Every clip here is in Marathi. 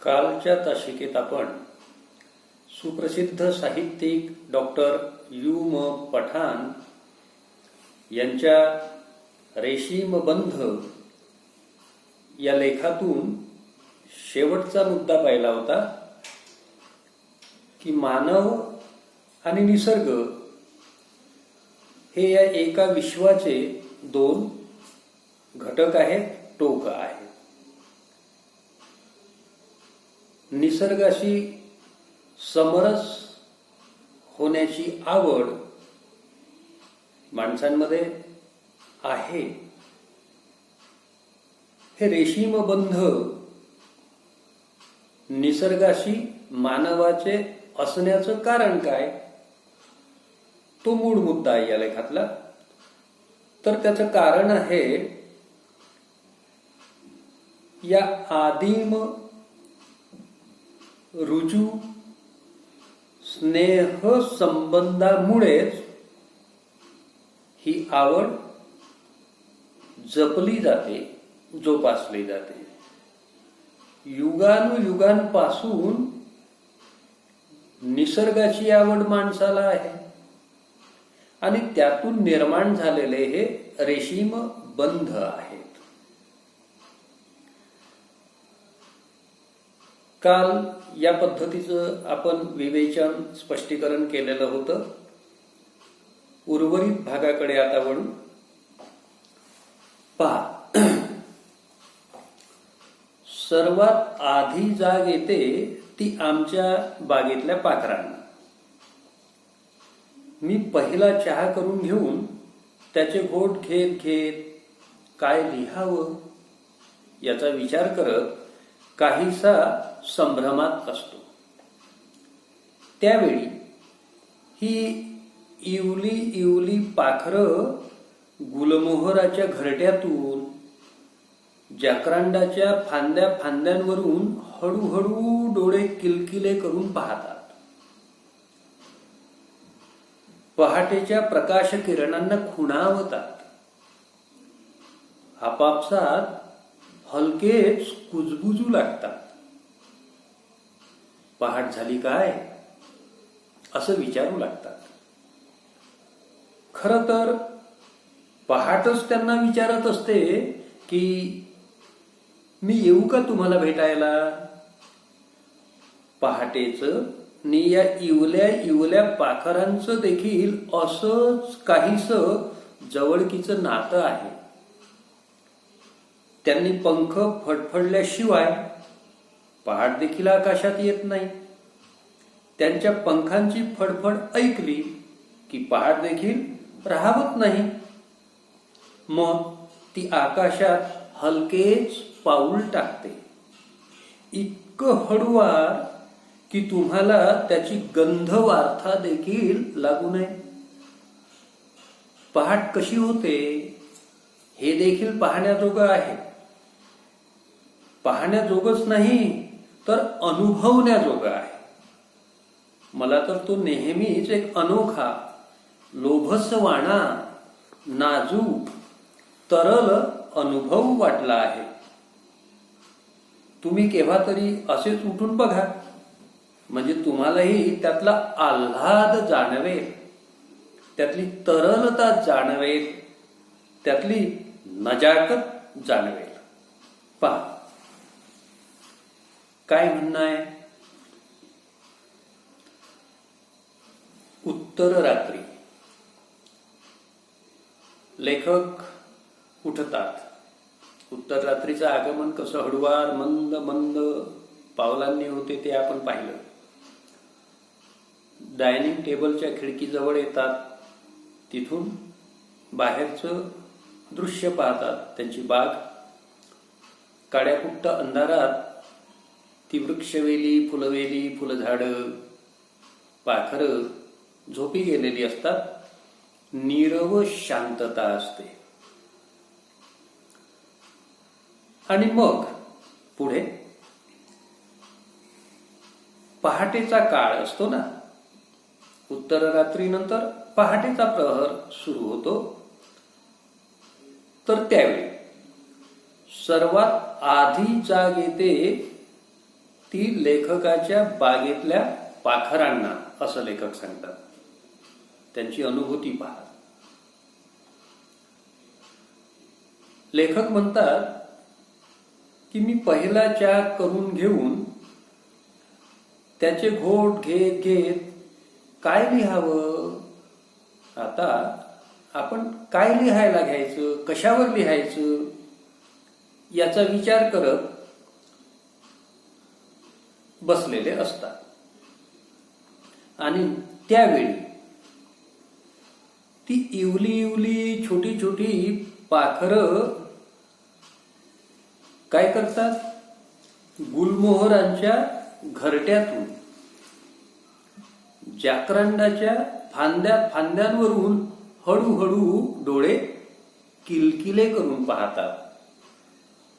कालच्या तासिकेत आपण सुप्रसिद्ध साहित्यिक डॉक्टर यू.म. पठाण यांच्या रेशीमबंध या लेखातून शेवटचा मुद्दा पाहिला होता की मानव आणि निसर्ग हे या एका विश्वाचे दोन घटक आहेत, टोक आहेत. निसर्गाशी समरस होण्याची आवड माणसांमध्ये आहे. हे रेशीमबंध निसर्गाशी मानवाचे असण्याचं कारण काय, तो मूळ मुद्दा आहे या लेखातला. तर त्याचं कारण आहे या आदिम रुजू स्नेह संबंधामुळेच ही आवड जपली जाते, जोपासली जाते. युगानुयुगांपासून निसर्गाची आवड माणसाला आहे आणि त्यातून निर्माण झालेले हे रेशीम बंध आहेत. काल या पद्धतीचं आपण विवेचन स्पष्टीकरण केलेलं होतं. उर्वरित भागाकडे आता वळू. पहा, सर्वात आधी जाग येते ती आमच्या बागेतल्या पाखरांना. मी पहिला चहा करून घेऊन त्याचे घोट घेत घेत काय लिहावं याचा विचार करत काहीसा संभ्रमात असतो. त्यावेळी ही इवली पाखरं गुलमोहराच्या घरट्यातून जाकरांडाच्या फांद्यांवरून हळूहळू डोळे किलकिले करून पाहतात. पहाटेच्या प्रकाश किरणांना खुणावतात. आपापसात हलकेच कुजबुजू लागतात. पहाट झाली काय असं विचारू लागतात. खरं तर पहाटच त्यांना विचारत असते की मी येऊ का तुम्हाला भेटायला. पहाटेचं नि या इवल्या पाखरांचं देखील असंच काहीसं जवळकीचं नातं आहे. त्यांनी पंख फडफडल्याशिवाय पहाट देखील आकाशात येत नाही. त्यांच्या पंखांची फडफड ऐकली की पहाट देखील राहवत नाही. मग ती आकाशात हलकेच पाऊल टाकते, इतकं हळूवार की तुम्हाला त्याची गंध वार्ता देखील लागू नये. पहाट कशी होते हे देखील पाहण्याजोगं आहे. पाहण्याजोगंच नाही तर अनुभवण्याजोगं आहे. मला तर तो नेहमीच एक अनोखा, लोभसवाणा, नाजूक, तरल अनुभव वाटला आहे. तुम्ही केव्हा तरी असेच उठून बघा, म्हणजे तुम्हालाही त्यातला आल्हाद जाणवेल, त्यातली तरलता जाणवेल, त्यातली नजाकत जाणवेल. पहा काय म्हणणं आहे. उत्तर रात्री लेखक उठतात. उत्तर रात्रीचं आगमन कसं हळुवार मंद मंद पावलांनी होते ते आपण पाहिलं. डायनिंग टेबलच्या खिडकीजवळ येतात. तिथून बाहेरचं दृश्य पाहतात. त्यांची बाग. काड्याकुट्ट अंधारात ती वृक्षवेली, फुलवेली, फुलझाडं, पाखरं झोपी गेलेली असतात. नीरव शांतता असते. आणि मग पुढे पहाटेचा काळ असतो ना. उत्तर रात्रीनंतर पहाटेचा प्रहर सुरू होतो. तर त्यावेळी सर्वात आधी जाग येते ती लेखकाच्या बागेतल्या पाखरांना असं लेखक सांगतात. त्यांची अनुभूती पहा. लेखक म्हणतात की मी पहिला चहा करून घेऊन त्याचे घोट घेत घेत काय लिहावं. आता आपण काय लिहायला घ्यायचं, कशावर लिहायचं याचा विचार करत बसलेले असतात. आणि त्यावेळी ती इवली इवली छोटी छोटी पाखरं काय करतात, गुलमोहरांच्या घरट्यातून जाकरांडाच्या फांद्यांवरून हळूहळू डोळे किलकिले करून पाहतात.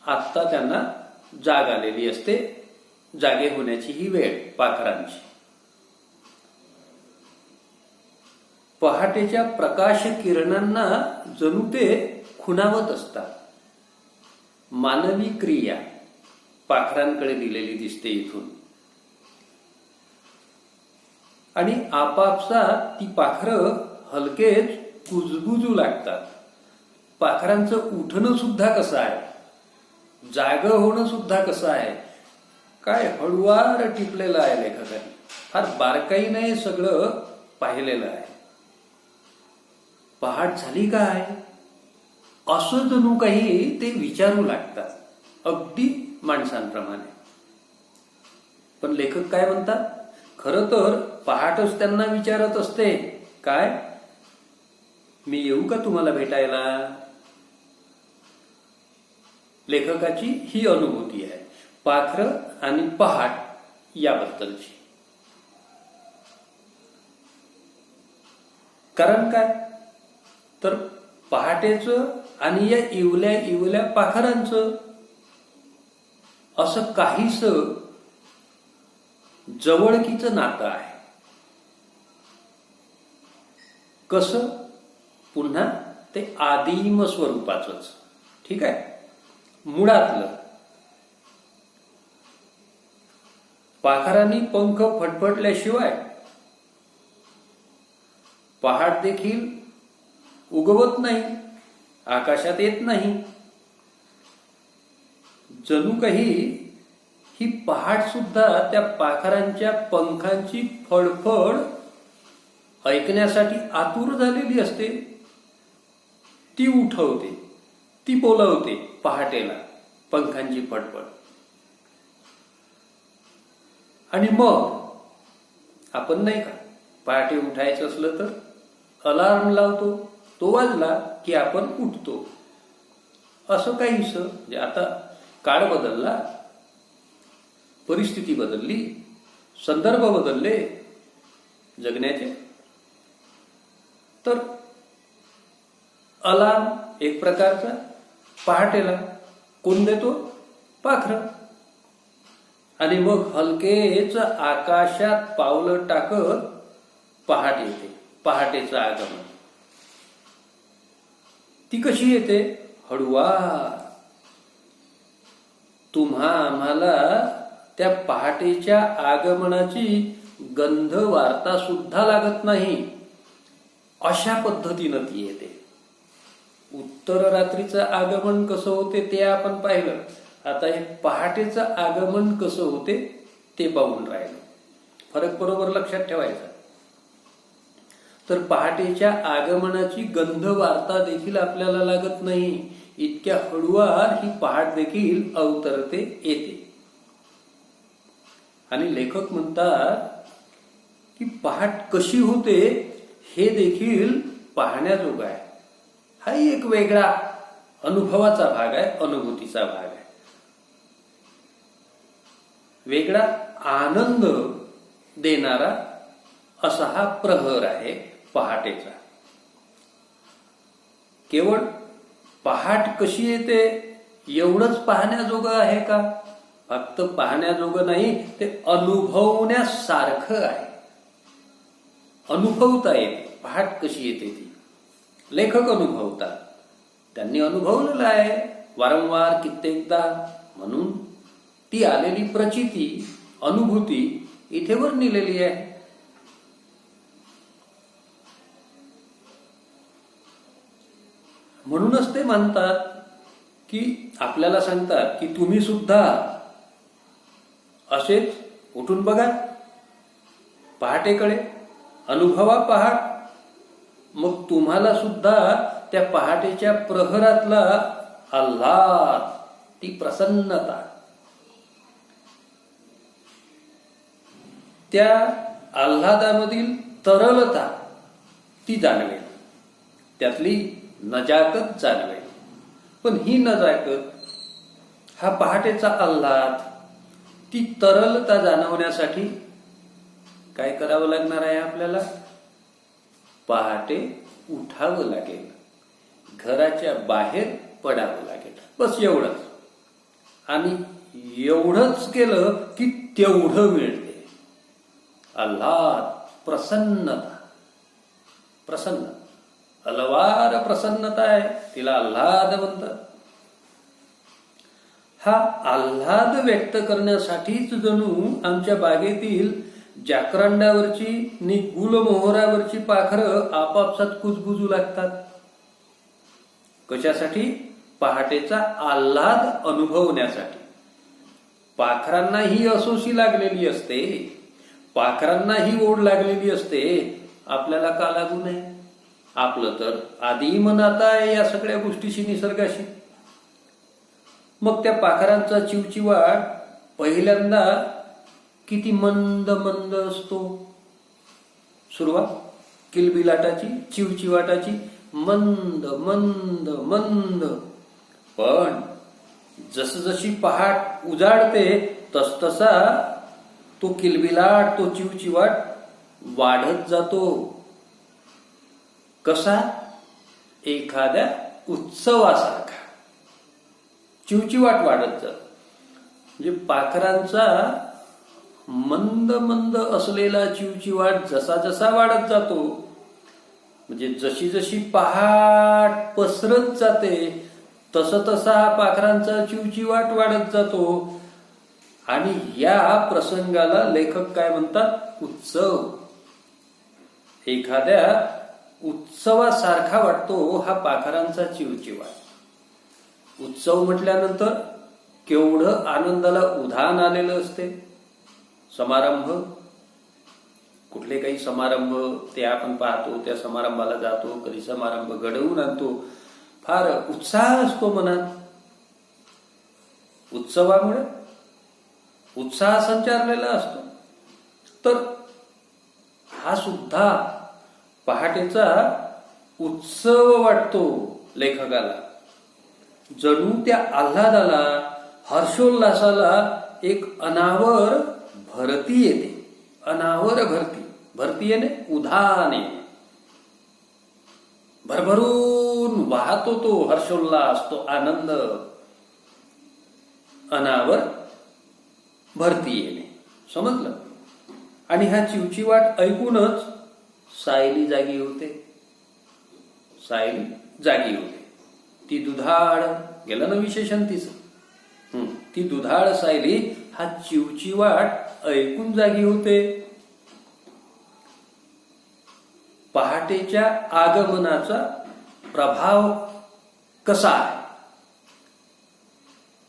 आत्ता त्यांना जाग आलेली असते. जागे होण्याची ही वेळ पाखरांची. पहाटेच्या प्रकाश किरणांना जणू ते खुणावत असतात. मानवी क्रिया पाखरांकडे दिलेली दिसते इथून. आणि आपापसात ती पाखरं हलकेच कुजबुजू लागतात. पाखरांचं उठणं सुद्धा कसं आहे, जागं होणं सुद्धा कसं आहे, काय हळुवार टिपलेलं आहे लेखकाने. फार बारकाईने सगळं पाहिलेलं आहे. पहाट झाली काय असं जणू काही ते विचारू लागतात, अगदी माणसांप्रमाणे. पण लेखक काय म्हणतात, खरं तर पहाटच त्यांना विचारत असते, काय मी येऊ का तुम्हाला भेटायला. लेखकाची ही अनुभूती आहे पाखरं आणि पहाट याबद्दलची. कारण काय तर पहाटेचं आणि या इवल्या इवल्या पाखरांचं असं काहीसं जवळकीचं नातं आहे. कसं, पुन्हा ते आदिम स्वरूपाचंच. ठीक आहे, मुळातलं. पाखरांनी पंख फटफटल्याशिवाय पहाट देखील उगवत नाही, आकाशात येत नाही. जणू काही ही पहाट सुद्धा त्या पाखरांच्या पंखांची फडफड ऐकण्यासाठी आतुर झालेली असते. ती उठवते, ती बोलवते पहाटेला पंखांची फडफड. आणि मग आपण नाही का पहाटे उठायचं असलं तर अलार्म लावतो, तो वाजला की आपण उठतो. असं काहीच. म्हणजे आता काळ बदलला, परिस्थिती बदलली, संदर्भ बदलले जगण्याचे, तर अलार्म एक प्रकारचा पहाटेला कोण देतो, पाखरं. आणि मग हलकेच आकाशात पावलं टाकत पहाट येते, पहाटेचं आगमन. ती कशी येते, हळुवार. तुम्हा आम्हाला त्या पहाटेच्या आगमनाची गंध वार्ता सुद्धा लागत नाही, अशा पद्धतीनं ती येते. उत्तर रात्रीचं आगमन कसं होते ते आपण पाहिलं. आता हे पहाटेचं आगमन कसं होते ते पाहून राहिलं. फरक बरोबर लक्षात ठेवायचा. तर पहाटेच्या आगमनाची गंध वार्ता देखील आपल्याला लागत नाही, इतक्या हळुवार ही पहाट देखील अवतरते, येते. आणि लेखक म्हणतात की पहाट कशी होते हे देखील पाहण्याजोगं आहे. हाही एक वेगळा अनुभवाचा भाग आहे, अनुभूतीचा भाग आहे. वेगळा आनंद देणारा असा हा प्रहर आहे पहाटेचा. केवळ पहाट कशी येते एवढंच पाहण्याजोगं आहे का? फक्त पाहण्याजोगं नाही, ते अनुभवण्यासारखं आहे. अनुभवता येते पहाट कशी येते ती. लेखक अनुभवतात, त्यांनी अनुभवलेलं आहे वारंवार, कित्येकदा. म्हणून ती आलेली प्रचिती अनुभूती इथे वर्णिलेली आहे. म्हणूनच ते म्हणतात की आपल्याला सांगतात की तुम्ही सुद्धा असेच उठून बघा पहाटेकडे, अनुभवा पहाट. मग तुम्हाला सुद्धा त्या पहाटेच्या प्रहरातला आल्हाद, ती प्रसन्नता, त्या आल्हादामधील तरलता ती जाणवेल, त्यातली नजाकत जाणवेल. पण ही नजाकत, हा पहाटेचा आल्हाद, ती तरलता जाणवण्यासाठी काय करावं लागणार आहे आपल्याला? पहाटे उठावं लागेल, घराच्या बाहेर पडावं लागेल. बस एवढंच. आणि एवढंच केलं की तेवढं मिळते आल्हाद, प्रसन्नता. प्रसन्न, अलवार प्रसन्नता आहे, तिला आल्हाद म्हणतात. हा आल्हाद व्यक्त करण्यासाठीच जणू आमच्या बागेतील जाकरांडावरची नि गुलमोहरावरची पाखरं आपापसात कुजबुजू लागतात. कशासाठी? पहाटेचा आल्हाद अनुभवण्यासाठी. पाखरांना ही असोशी लागलेली असते, पाखरांना ही ओढ लागलेली असते. आपल्याला का लागू नये? आपलं तर आधी मन आता आहे या सगळ्या गोष्टीशी, निसर्गाशी. मग त्या पाखरांचा चिवचिवाट पहिल्यांदा किती मंद मंद असतो. सुरुवात किलबिलाटाची, चिवचिवाटाची मंद मंद मंद. पण जसजशी पहाट उजाडते तसतसा तो किलबिलाट, तो चिवचिवाट वाढत जातो. कसा? एखाद्या उत्सवासारखा चिवचिवाट वाढत जातो. म्हणजे पाखरांचा मंद मंद असलेला चिवचिवाट जसा जसा वाढत जातो, म्हणजे जशी जशी पहाट पसरत जाते तसं तसा पाखरांचा चिवचिवाट वाढत जातो. आणि या प्रसंगाला लेखक काय म्हणतात? उत्सव. एखाद्या उत्सवासारखा वाटतो हा पाखरांचा चिवचिवाट. उत्सव म्हटल्यानंतर केवढं आनंदाला उधाण आलेलं असते. समारंभ, कुठले काही समारंभ ते आपण पाहतो, त्या समारंभाला जातो, कधी समारंभ घडवून आणतो, फार उत्साह असतो मनात. उत्सवामुळे उत्साह संचारलेला असतो. तर हा सुद्धा पहाटेचा उत्सव वाटतो लेखकाला. जणू त्या आल्हादाला, हर्षोल्लासाला एक अनावर भरती येते. अनावर भरती, भरती येणे, उधाण येणे. भरभरून वाहतो तो हर्षोल्लास, तो आनंद. अनावर भरती येणे, समजलं? आणि हा चिवचिवाट ऐकूनच सायली जागी होते. सायली जागी होते. ती दुधाळ, गेलं ना विशेषण तिचं. ती दुधाळ सायली हा चिवचिवाट ऐकून जागी होते. पहाटेच्या आगमनाचा प्रभाव कसा आहे,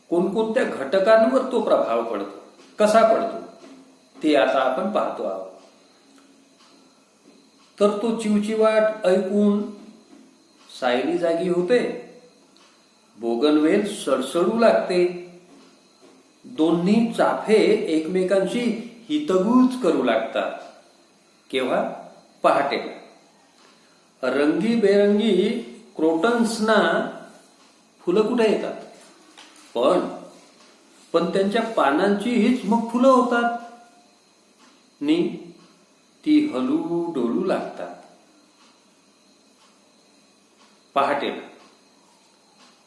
कोणकोणत्या घटकांवर तो प्रभाव पडतो, कसा पडतो, ते आता आपण पाहतो आहोत. तर तो चिवचिवाट ऐकून सायली जागी होते. बोगनवेल सडसडू लागते. दोन्ही चाफे एकमेकांशी हितगुज करू लागतात. केव्हा? पहाटेला. रंगीबेरंगी क्रोटन्सना फुलं कुठे येतात? पण त्यांच्या पानांचीच मग फुलं होतात. नी ती हलू डोलू लागतात. पहाटेला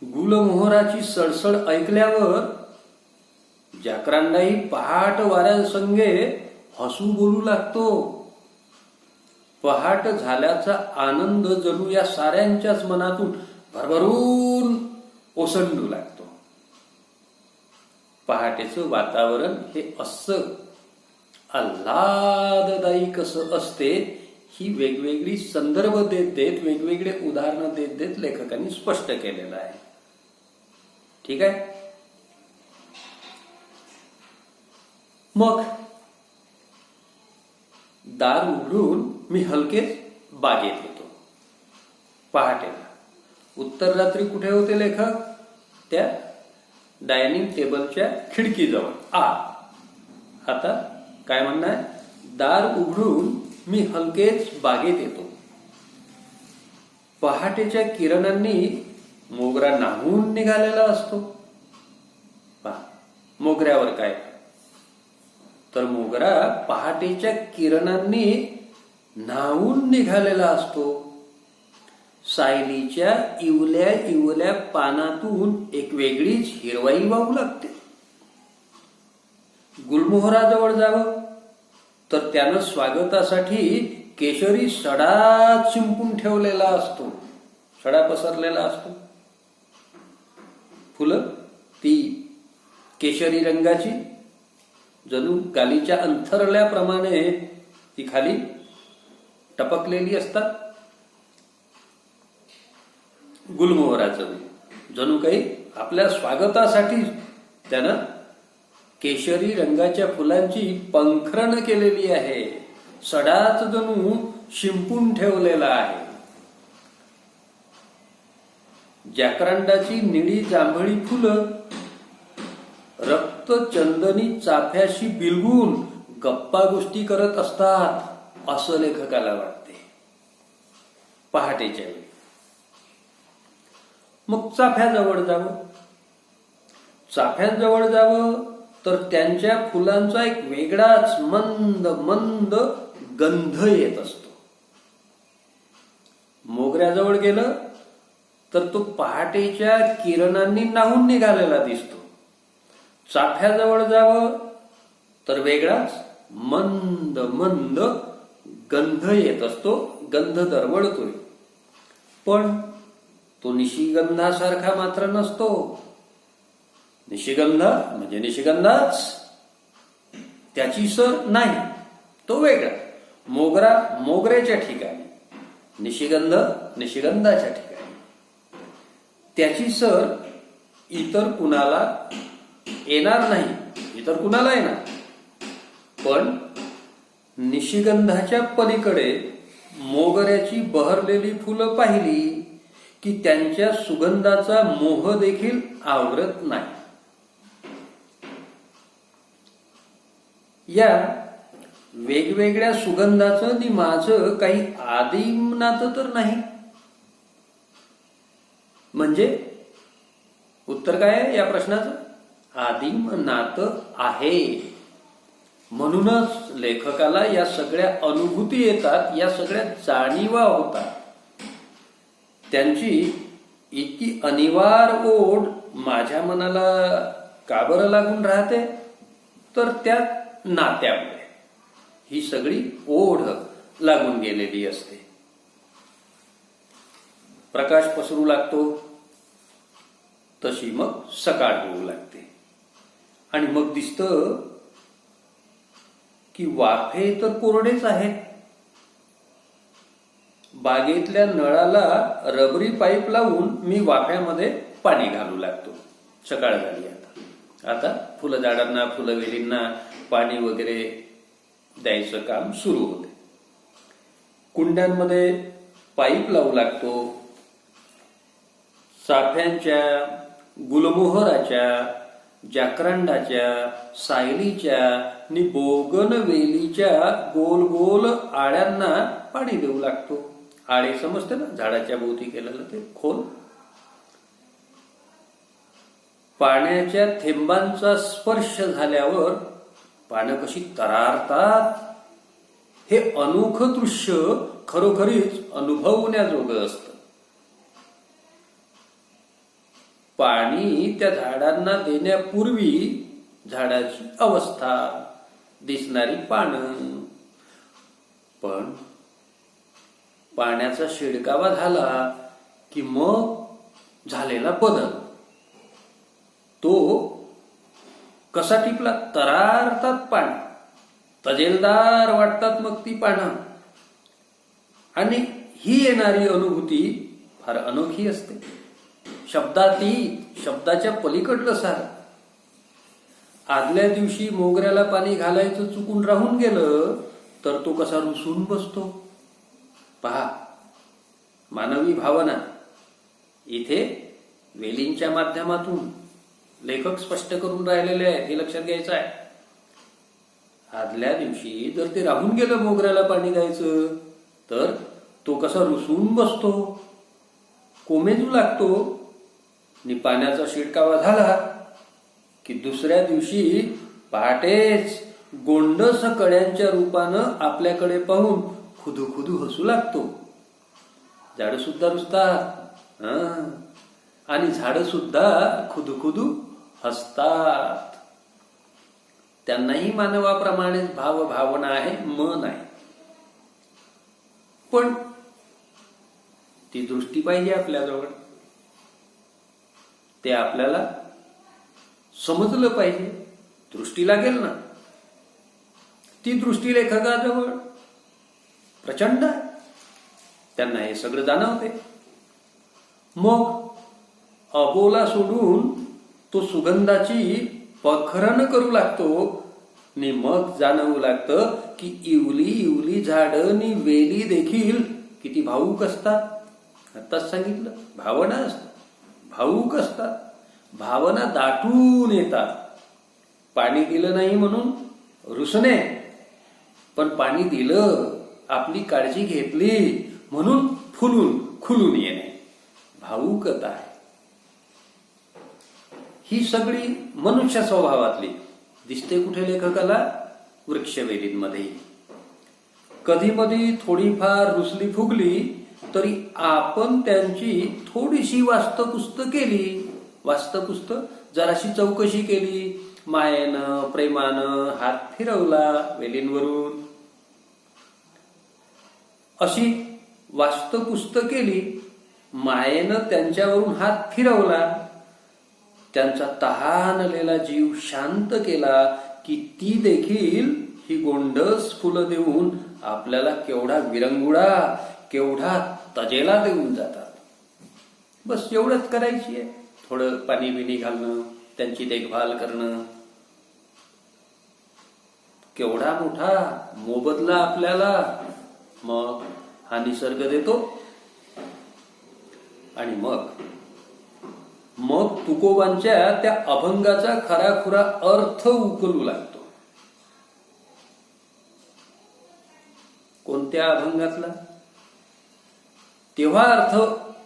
गुलमोहराची सडसड ऐकल्यावर जाकरांडाही पहाट वाऱ्यांसंगे हसू बोलू लागतो. पहाट झाल्याचा आनंद जणू या साऱ्यांच्याच मनातून भरभरून ओसंडू लागतो. पहाटेचं वातावरण हे असं आल्हाददायी कसं असते ही वेगवेगळी संदर्भ देत देत, वेगवेगळे उदाहरणं देत देत लेखकांनी स्पष्ट केलेलं आहे. ठीक आहे. मग दार उघडून मी हलकेच बागेत होतो पहाटेला. उत्तर रात्री कुठे होते लेखक? त्या डायनिंग टेबलच्या खिडकीजवळ. आता काय म्हणणं आहे? दार उघडून मी हलकेच बागेत येतो. पहाटेच्या किरणांनी मोगरा न्हावून निघालेला असतो. पहा, मोगऱ्यावर काय? तर मोगरा पहाटेच्या किरणांनी न्हावून निघालेला असतो. सायलीच्या इवल्या इवल्या पानातून एक वेगळीच हिरवाई वाहू लागते. गुलमोहराजवळ जावं तर त्यानं स्वागतासाठी केशरी सडा चिंपून ठेवलेला असतो, सडा पसरलेला असतो. फुलं ती केशरी रंगाची जणू गालीच्या अंथरल्याप्रमाणे ती खाली टपकलेली असतात. गुलमोहराचं जणू काही आपल्या स्वागतासाठी त्यानं केशरी रंगाच्या फुलांची पंखरण केलेली आहे. सडाच जणू शिंपून ठेवलेला आहे. जाकरांडाची निळी जांभळी फुलं रक्त चंदनी चाफ्याशी बिलगून गप्पा गोष्टी करत असतात असं लेखकाला वाटते पहाटेच्या वेळी. मग चाफ्याजवळ जावं तर त्यांच्या फुलांचा एक वेगळाच मंद मंद गंध येत असतो. मोगऱ्याजवळ गेलं तर तो पहाटेच्या किरणांनी न्हावून निघालेला दिसतो. चाफ्याजवळ जावं तर वेगळाच मंद मंद गंध येत असतो, गंध दरवळतोय. पण तो निशिगंधासारखा मात्र नसतो. निशिगंध म्हणजे निशिगंधाच, त्याची सर नाही, तो वेगळा. मोगरा मोगऱ्याच्या ठिकाणी, निशिगंध निशिगंधाच्या ठिकाणी. त्याची सर इतर कुणाला येणार नाही, इतर कुणाला येणार. पण निशिगंधाच्या पलीकडे मोगऱ्याची बहरलेली फुलं पाहिली की त्यांच्या सुगंधाचा मोह देखील आवरत नाही. या वेगवेगळ्या सुगंधाचं नि माझं काही आदिम नातं तर नाही. म्हणजे उत्तर काय आहे या प्रश्नाचं? आदिम नातं आहे. म्हणूनच लेखकाला या सगळ्या अनुभूती येतात, या सगळ्या जाणीवा होतात. त्यांची इतकी अनिवार्य ओढ माझ्या मनाला का बरं लागून राहते? तर त्या नात्यामुळे ही सगळी ओढ लागून गेलेली असते. प्रकाश पसरू लागतो तशी मग सकाळ होऊ लागते आणि मग दिसतं की वाफे तर कोरडेच आहेत. बागेतल्या नळाला रबरी पाईप लावून मी वाफ्यामध्ये पाणी घालू लागतो. सकाळ झाली आता फुलं झाडांना, फुलं वेलींना पाणी वगैरे द्यायचं काम सुरू होते. कुंड्यांमध्ये पाईप लावू लागतो. चाफ्यांच्या, गुलमोहराच्या, जाकरांडाच्या, सायलीच्या नि बोगनवेलीच्या गोल गोल आळ्यांना पाणी देऊ लागतो. आळे समजते ना, झाडाच्या भोवती केलेलं ते खोल. पाण्याच्या थेंबांचा स्पर्श झाल्यावर पानं कशी तरारतात हे अनोखं दृश्य खरोखरीच अनुभवण्याजोगं असतं. पाणी त्या झाडांना देण्यापूर्वी झाडाची अवस्था, दिसणारी पानं, पण पाण्याचा शिडकावा झाला की मग झालेला बदल तो कसा टिपला? तरारतात पाणी, तजेलदार वाटतात मग ती पानं. आणि ही येणारी अनुभूती फार अनोखी असते. शब्दातीत, शब्दाच्या पलीकडलं सार. आदल्या दिवशी मोगऱ्याला पाणी घालायचं चुकून राहून गेलं तर तो कसा रुसून बसतो. पहा, मानवी भावना इथे वेलींच्या माध्यमातून लेखक स्पष्ट करून राहिलेले आहेत, हे लक्षात घ्यायचं आहे. आदल्या दिवशी जर ते राहून गेलं मोगऱ्याला पाणी द्यायचं तर तो कसा रुसून बसतो, कोमेजू लागतो. आणि पाण्याचा शिडकावा झाला की दुसऱ्या दिवशी पहाटेच गोंडस कड्यांच्या रूपानं आपल्याकडे पाहून खुदू खुदू हसू लागतो. झाडं सुद्धा रुसतात आणि झाडं सुद्धा खुदू खुदू हसतात. त्यांनाही मानवाप्रमाणेच भावना आहे, मन आहे. पण ती दृष्टी पाहिजे आपल्याजवळ. ते आपल्याला समजलं पाहिजे. दृष्टी लागेल ना. ती दृष्टी लेखकाजवळ प्रचंड आहे. त्यांना हे सगळं जाणवते. मग अबोला सोडून तो सुगंधाची पखरण करू लागतो. आणि मग जाणवू लागतं की इवली इवली झाडं नि वेली देखील किती भावूक असतात. आत्ताच सांगितलं, भावना असतात, भावूक असतात. भावना दाटून येतात. पाणी दिलं नाही म्हणून रुसणे, पण पाणी दिलं, आपली काळजी घेतली म्हणून फुलून खुलून येणे, भावुकता आहे. ही सगळी मनुष्य स्वभावातली दिसते. कुठे लेखकाला? वृक्षवेलींमध्ये. कधी मधी थोडीफार रुसली फुगली तरी आपण त्यांची थोडीशी वास्तपुस्त केली. वास्तपुस्त जराशी चौकशी केली. मायेनं प्रेमानं हात फिरवला वेलींवरून. अशी वास्तपुस्त केली, मायेनं त्यांच्यावरून हात फिरवला, त्यांचा तहानलेला जीव शांत केला की ती देखील ही गोंडस फुलं देऊन आपल्याला केवढा विरंगुळा, केवढा तजेला देऊन जातात. बस एवढंच करायची आहे. थोडं पाणी बिणी घालणं, त्यांची देखभाल करणं. केवढा मोठा मोबदला आपल्याला मग हा निसर्ग देतो. आणि मग तुकोबांच्या त्या अभंगाचा खराखुरा अर्थ उकलू लागतो. कोणत्या अभंगातला? तेव्हा अर्थ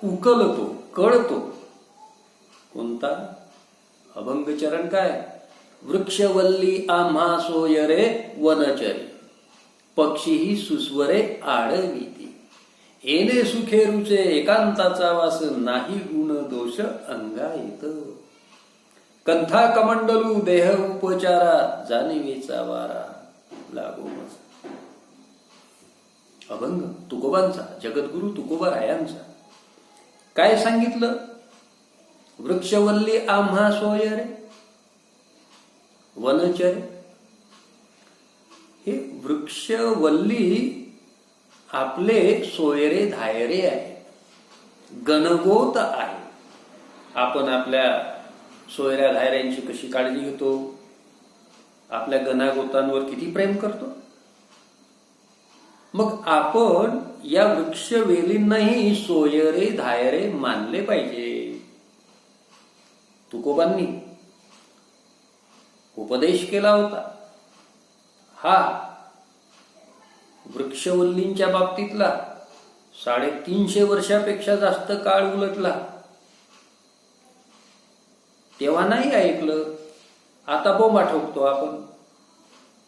उकलतो, कळतो. कोणता अभंग चरण? काय? वृक्षवल्ली आम्हा सोयरे वनचरी, पक्षीही सुस्वरे आडवीती, येणे सुखे रुचे एकांताचा वास, नाही गुण दोष अंगा येत, कंथा कमंडलू देह उपचारा, जाणीवेचा वारा लागो मज. अभंग तुकोबांचा, जगद्गुरु तुकोबा रायांचा. काय सांगितलं? वृक्षवल्ली आम्हा सोयरे वनचरे. हे वृक्षवल्ली आपले सोयरे धायरे आहे, गणगोत आहे. आपण आपल्या सोयऱ्या धायऱ्यांची कशी काळजी घेतो, आपल्या गणागोतांवर किती प्रेम करतो. मग आपण या वृक्षवेलींनाही सोयरे धायरे मानले पाहिजे. तुकोबांनी उपदेश केला होता हा वृक्षवल्लींच्या बाबतीतला. 350 वर्षापेक्षा जास्त काळ उलटला, तेव्हा नाही ऐकलं. आता बोंबा ठोकतो आपण.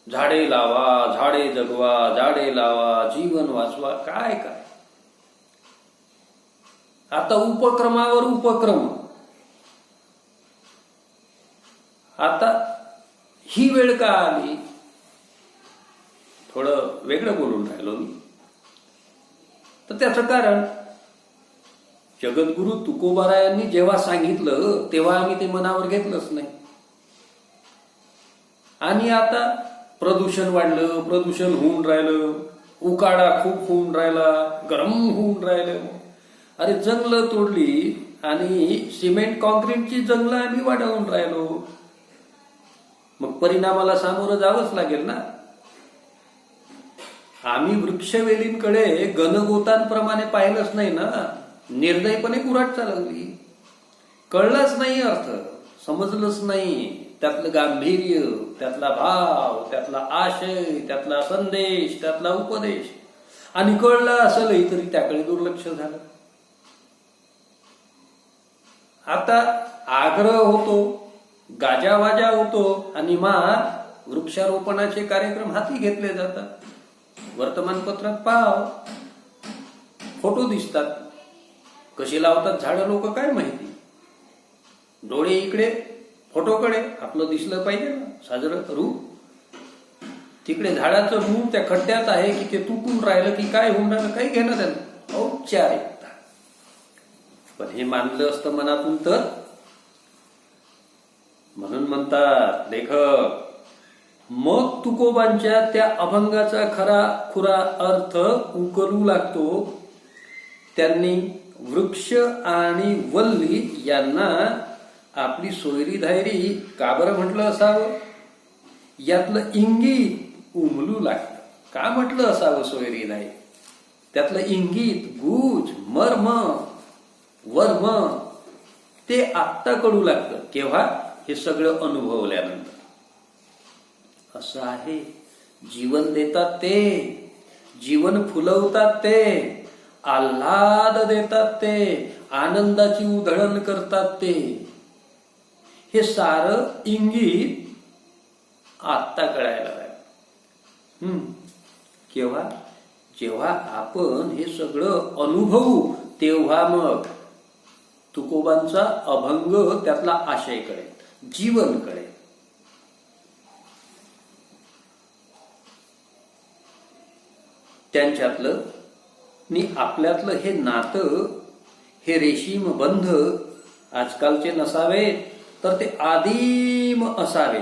झाडे लावा, झाडे जगवा, झाडे लावा, जीवन वाचवा. काय काय आता उपक्रमावर उपक्रम. आता ही वेळ का आली? थोडं वेगळं बोलून राहिलो मी. तर त्याचं कारण जगद्गुरु तुकोबारायांनी जेव्हा सांगितलं तेव्हा आम्ही ते मनावर घेतलंच नाही. आणि आता प्रदूषण वाढलं, प्रदूषण होऊन राहिलं, उकाडा खूप होऊन राहिला, गरम होऊन राहिलं. अरे जंगलं तोडली आणि सिमेंट कॉन्क्रीटची जंगलं आम्ही वाढवून राहिलो. मग परिणामाला सामोरं जावंच लागेल ना. आम्ही वृक्षवेलींकडे गणगोतांप्रमाणे पाहिलंच नाही ना. निर्दयपणे कुऱ्हाड चालवली. कळलाच नाही अर्थ, समजलंच नाही त्यातलं गांभीर्य, त्यातला भाव, त्यातला आशय, त्यातला संदेश, त्यातला उपदेश. आणि कळलं असलही तरी त्याकडे दुर्लक्ष झालं. आता आग्रह होतो, गाजावाजा होतो आणि मग वृक्षारोपणाचे कार्यक्रम हाती घेतले जातात. वर्तमानपत्रात पाहाव, फोटो दिसतात. कशी लावतात झाडं लोक काय माहिती. डोळे इकडे फोटोकडे, आपलं दिसलं पाहिजे ना साजरं रूप. तिकडे झाडाचं मूळ त्या खड्ड्यात आहे की ते तुटून राहिलं की काय होऊन राहिलं काही घेणं त्यानं. औपचारिकता. पण हे मानलं असतं मनातून तर. म्हणून म्हणतात लेखक, मग तुकोबांच्या त्या अभंगाचा खरा खुरा अर्थ उकलू लागतो. त्यांनी वृक्ष आणि वल्ली यांना आपली सोयरी धायरी का बरं म्हटलं असावं. यातलं इंगित उमलू लागतं. का म्हटलं असावं सोयरी धायरी. त्यातलं इंगित, गुज, मर्म, वर्म ते आत्ता कळू लागतं. केव्हा, हे सगळं अनुभवल्यानंतर. असं आहे, जीवन देतात ते, जीवन फुलवतात ते, आल्हाद देतात ते, आनंदाची उधळण करतात ते. हे सारं इंगित आत्ता कळायला लागलं. केव्हा, जेव्हा आपण हे सगळं अनुभवू तेव्हा मग तुकोबांचा अभंग त्यातला आशय कळेल, जीवन कळेल. त्यांच्यातलं आणि आपल्यातलं हे नातं, हे रेशीम बंध आजकालचे नसावे तर ते आदिम असावे,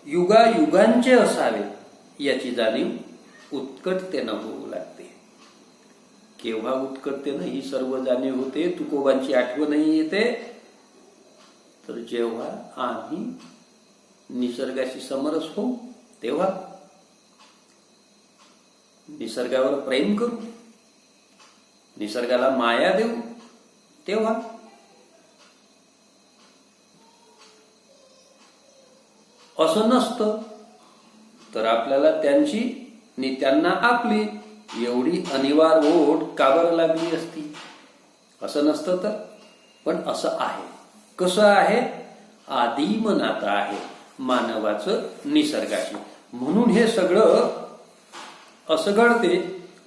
युगायुगांचे असावे, याची जाणीव उत्कटतेनं होऊ लागते. केव्हा उत्कटतेनं ही सर्व जाणीव होते, तुकोबांची आठवणही येते, तर जेव्हा आम्ही निसर्गाशी समरस होऊ तेव्हा. निसर्गावर प्रेम करू, निसर्गाला माया देऊ तेव्हा. असं नसतं तर आपल्याला त्यांची आणि त्यांना आपली एवढी अनिवार्य ओढ का बरं लागली असती. असं नसतं तर. पण असं आहे. कसं आहे, आदिम नातं आहे मानवाचं निसर्गाशी. म्हणून हे सगळं असं घडते.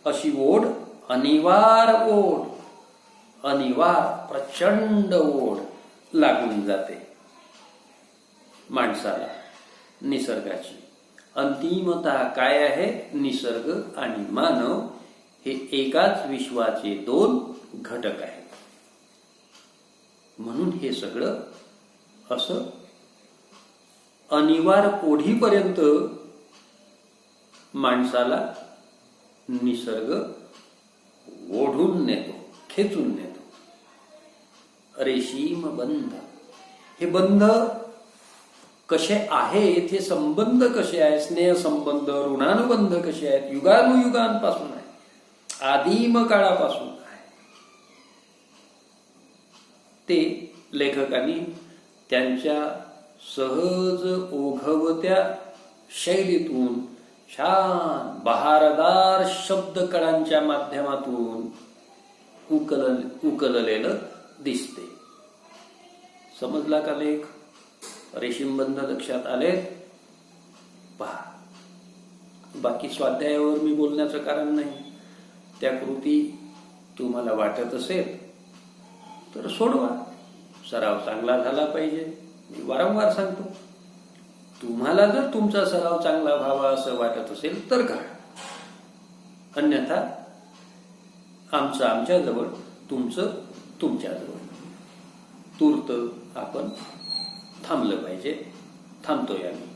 अशी ओढ, अनिवार्य ओढ, अनिवार्य प्रचंड ओढ लागून जाते माणसाला निसर्गाची. अंतिमता काय आहे, निसर्ग आणि मानव हे एकाच विश्वाचे दोन घटक आहेत. म्हणून हे सगळं असं अनिवार्य ओढीपर्यंत माणसाला निसर्ग ओढून नेतो, खेचून नेतो. रेशीम बंध, हे बंध कसे आहेत, हे संबंध कसे आहेत, स्नेहसंबंध, ऋणानुबंध कसे आहेत, युगानुयुगांपासून आहे, आदिम काळापासून आहे. ते लेखकांनी त्यांच्या सहज ओघवत्या शैलीतून, छान बहारदार शब्दकळांच्या माध्यमातून उकललेलं दिसते. समजला का लेख? रेशीमबंध लक्षात आले? पहा. बाकी स्वाध्यायावर मी बोलण्याचं कारण नाही. त्या कृती तुम्हाला वाटत असेल तर सोडवा. सराव चांगला झाला पाहिजे. मी वारंवार सांगतो, तुम्हाला जर तुमचा सराव चांगला व्हावा असं वाटत असेल तर करा. अन्यथा आमचं आमच्याजवळ, तुमचं तुमच्याजवळ. तूर्त आपण थांबलं पाहिजे. थांबतोय आम्ही.